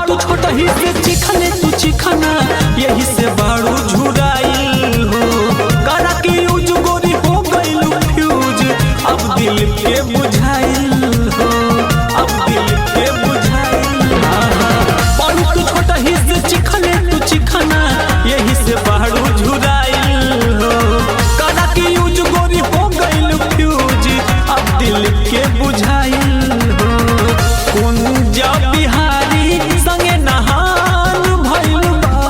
तू छोटा ही से चिखने तू चिखना यही से बाड़ू झुराइल हो करा की यूज गोरी हो गइल फ्यूज अब दिल के बुझाइल हो अब दिल के बुझाइल बाड़ू तू छोटा ही से चिखने तू चिखना यही से बाड़ू झुराइल हो करा की यूज गोरी हो गइल फ्यूज अब दिल के बुझाइल हो कुंजा बिहारी संगे नहान भइल बा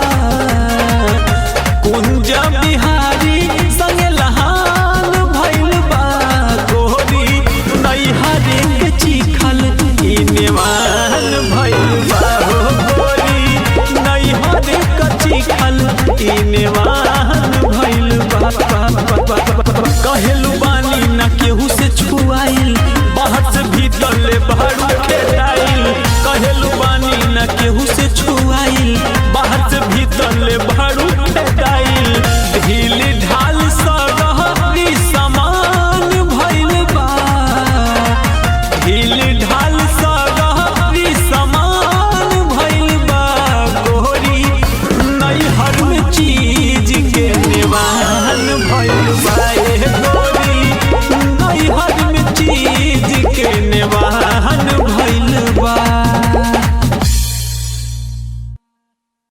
कुंजा बिहारी संगे लहान भइल बा गोरी नैहरे के चिखल ई नेवान भइल बा हो गोरी नैहरे के चिखल ई नेवान भइल बा।